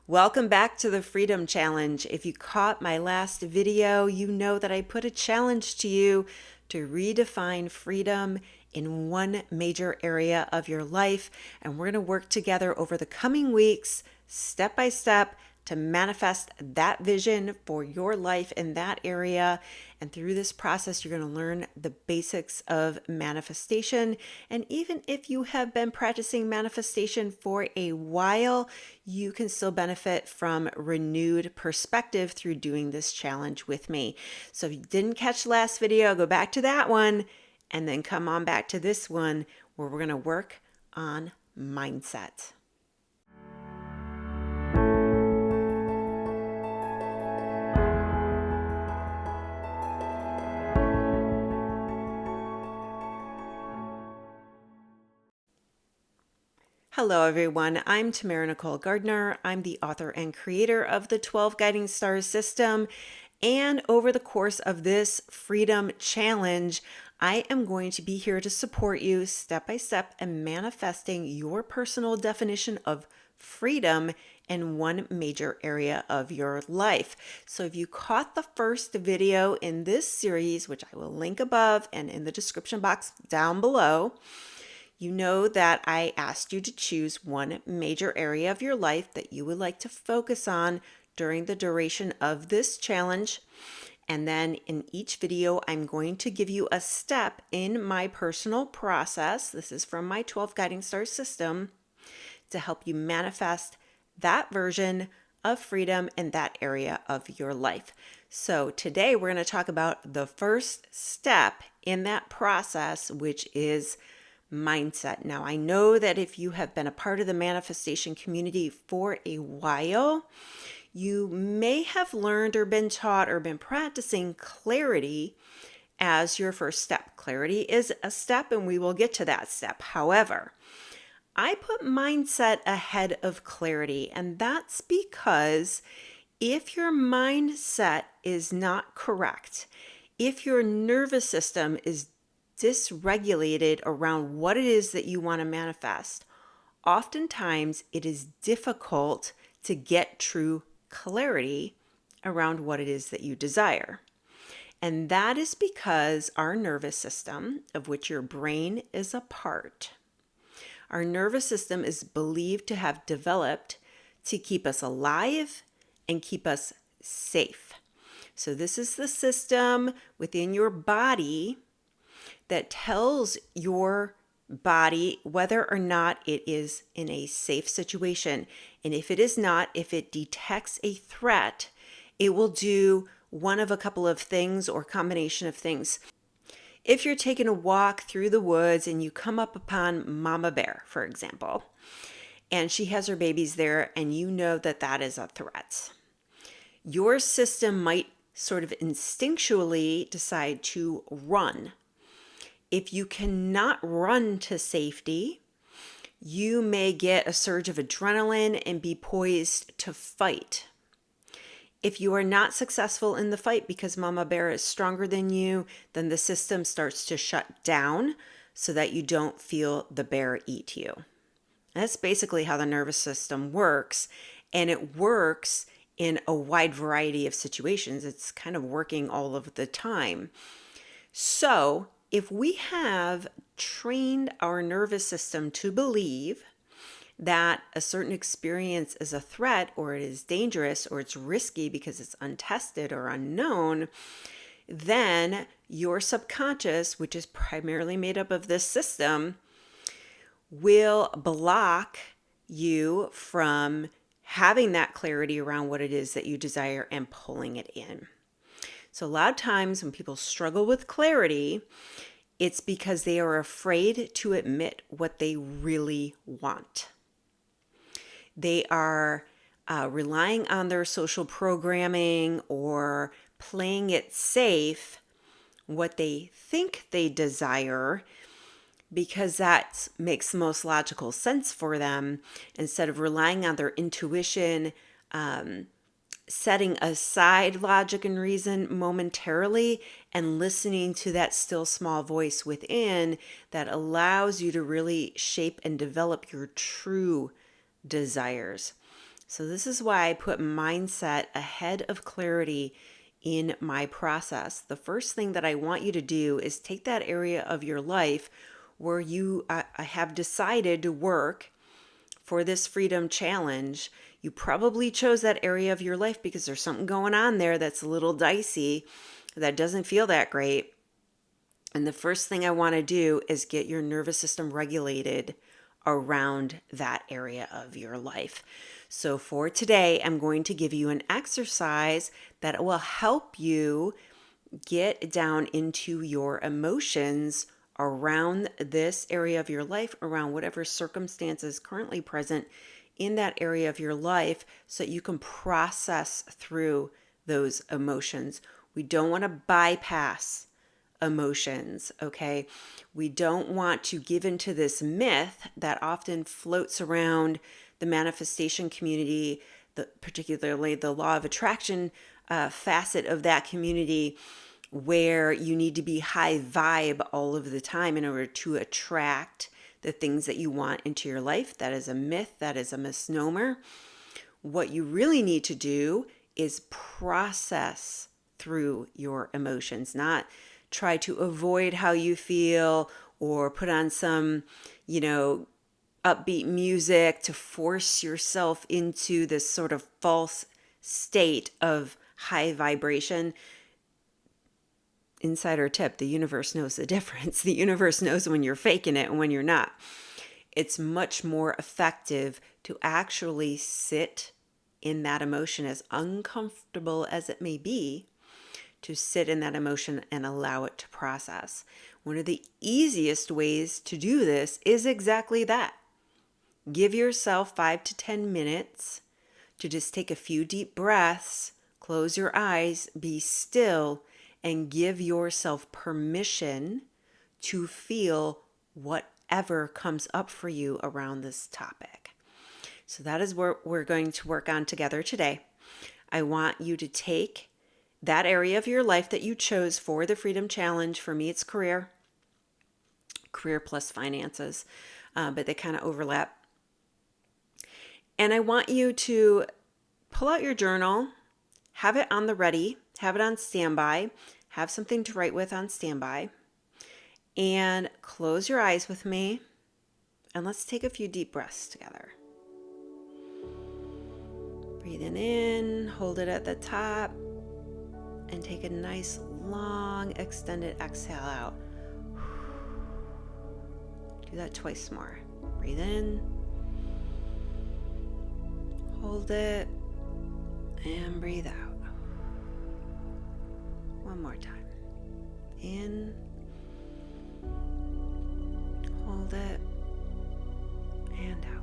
Welcome back to the Freedom Challenge. If you caught my last video, you know that I put a challenge to you to redefine freedom in one major area of your life. And we're going to work together over the coming weeks, step by step, to manifest that vision for your life in that area. And through this process, you're going to learn the basics of manifestation. And even if you have been practicing manifestation for a while, you can still benefit from renewed perspective through doing this challenge with me. So if you didn't catch the last video, go back to that one and then come on back to this one where we're going to work on mindset. Hello, everyone. I'm Tammara-Nicole Gardner. I'm the author and creator of the 12 Guiding Stars system. And over the course of this Freedom Challenge, I am going to be here to support you step by step in manifesting your personal definition of freedom in one major area of your life. So if you caught the first video in this series, which I will link above and in the description box down below, you know that I asked you to choose one major area of your life that you would like to focus on during the duration of this challenge. And then in each video, I'm going to give you a step in my personal process. This is from my 12 Guiding Stars system to help you manifest that version of freedom in that area of your life. So today we're going to talk about the first step in that process, which is mindset. Now, I know that if you have been a part of the manifestation community for a while, you may have learned or been taught or been practicing clarity as your first step. Clarity is a step, and we will get to that step. However, I put mindset ahead of clarity, and that's because if your mindset is not correct, if your nervous system is dysregulated around what it is that you want to manifest, oftentimes it is difficult to get true clarity around what it is that you desire. And that is because our nervous system, of which your brain is a part, our nervous system is believed to have developed to keep us alive and keep us safe. So this is the system within your body that tells your body whether or not it is in a safe situation. And if it is not, if it detects a threat, it will do one of a couple of things or combination of things. If you're taking a walk through the woods and you come up upon Mama Bear, for example, and she has her babies there and you know that that is a threat, your system might sort of instinctually decide to run. If you cannot run to safety, you may get a surge of adrenaline and be poised to fight. If you are not successful in the fight because Mama Bear is stronger than you, then the system starts to shut down so that you don't feel the bear eat you. That's basically how the nervous system works, and it works in a wide variety of situations. It's kind of working all of the time. So, if we have trained our nervous system to believe that a certain experience is a threat or it is dangerous or it's risky because it's untested or unknown, then your subconscious, which is primarily made up of this system, will block you from having that clarity around what it is that you desire and pulling it in. So a lot of times when people struggle with clarity, it's because they are afraid to admit what they really want. They are relying on their social programming or playing it safe, what they think they desire, because that makes the most logical sense for them, instead of relying on their intuition, setting aside logic and reason momentarily and listening to that still small voice within that allows you to really shape and develop your true desires. So this is why I put mindset ahead of clarity in my process. The first thing that I want you to do is take that area of your life where you have decided to work for this freedom challenge. You probably chose that area of your life because there's something going on there that's a little dicey, that doesn't feel that great. And the first thing I want to do is get your nervous system regulated around that area of your life. So for today, I'm going to give you an exercise that will help you get down into your emotions around this area of your life, around whatever circumstances currently present in that area of your life, so that you can process through those emotions. We don't want to bypass emotions, okay? We don't want to give into this myth that often floats around the manifestation community, particularly the law of attraction facet of that community, where you need to be high vibe all of the time in order to attract the things that you want into your life. That is a myth. That is a misnomer. What you really need to do is process through your emotions, not try to avoid how you feel or put on some, upbeat music to force yourself into this sort of false state of high vibration. Insider tip, the universe knows the difference. The universe knows when you're faking it and when you're not. It's much more effective to actually sit in that emotion, as uncomfortable as it may be, to sit in that emotion and allow it to process. One of the easiest ways to do this is exactly that. Give yourself 5 to 10 minutes to just take a few deep breaths, close your eyes, be still, and give yourself permission to feel whatever comes up for you around this topic. So that is what we're going to work on together today. I want you to take that area of your life that you chose for the Freedom Challenge. For me, it's career plus finances, but they kind of overlap. And I want you to pull out your journal, have it on the ready, have it on standby, have something to write with on standby, and close your eyes with me, and let's take a few deep breaths together. Breathing in, hold it at the top, and take a nice, long, extended exhale out. Do that twice more. Breathe in, hold it, and breathe out. One more time. In, hold it, and out.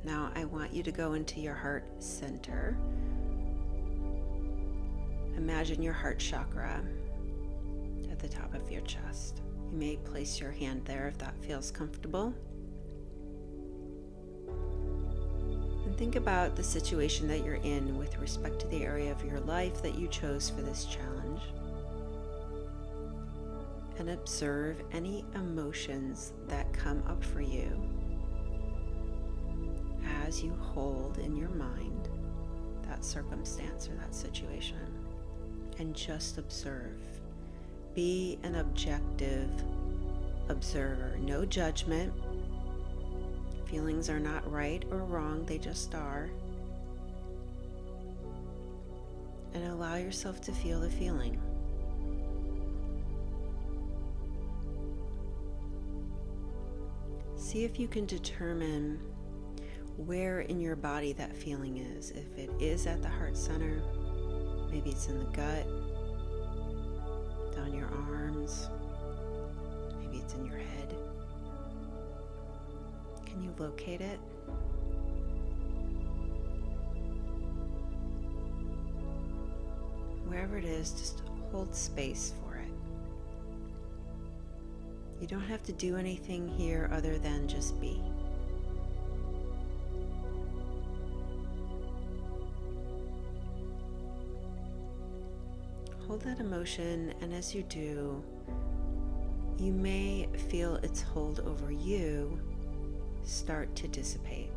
Now I want you to go into your heart center. Imagine your heart chakra at the top of your chest. You may place your hand there if that feels comfortable. And think about the situation that you're in with respect to the area of your life that you chose for this challenge. And observe any emotions that come up for you as you hold in your mind that circumstance or that situation. And just observe. Be an objective observer. No judgment. Feelings are not right or wrong, they just are. And allow yourself to feel the feeling. See if you can determine where in your body that feeling is. If it is at the heart center, maybe it's in the gut, down your arms, maybe it's in your head. Can you locate it? Wherever it is, just hold space for it. You don't have to do anything here other than just be. Hold that emotion, and as you do, you may feel its hold over you start to dissipate.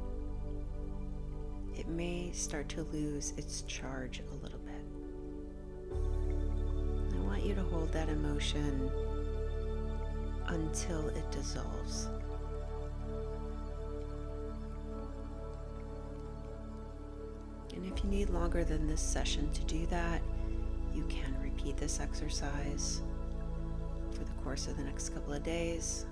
It may start to lose its charge a little bit. I want you to hold that emotion until it dissolves. And if you need longer than this session to do that, you can repeat this exercise for the course of the next couple of days.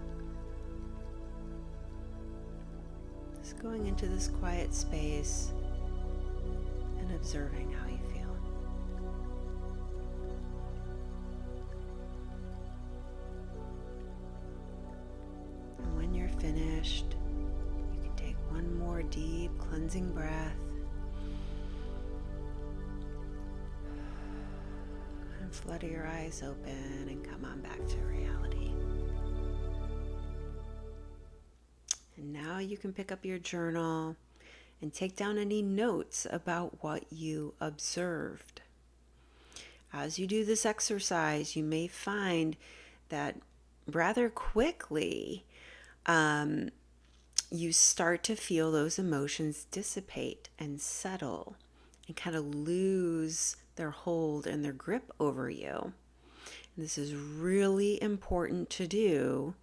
Just going into this quiet space and observing how you feel. And when you're finished, you can take one more deep cleansing breath and flutter your eyes open and come on back to reality. And now you can pick up your journal and take down any notes about what you observed. As you do this exercise, you may find that rather quickly you start to feel those emotions dissipate and settle and kind of lose their hold and their grip over you. And this is really important to do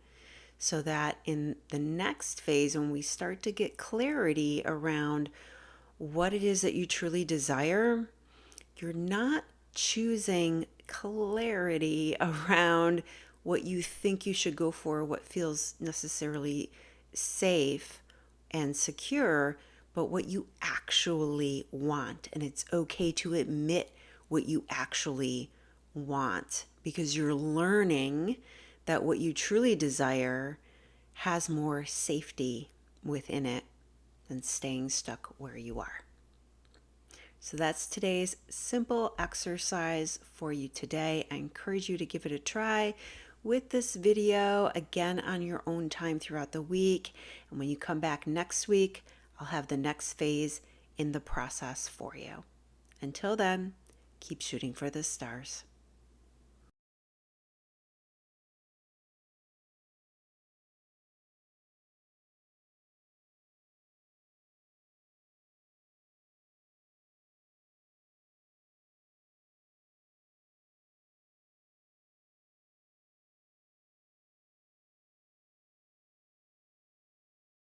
so that in the next phase, when we start to get clarity around what it is that you truly desire, you're not choosing clarity around what you think you should go for, what feels necessarily safe and secure, but what you actually want. And it's okay to admit what you actually want, because you're learning that what you truly desire has more safety within it than staying stuck where you are. So that's today's simple exercise for you today. I encourage you to give it a try with this video again on your own time throughout the week. And when you come back next week, I'll have the next phase in the process for you. Until then, keep shooting for the stars.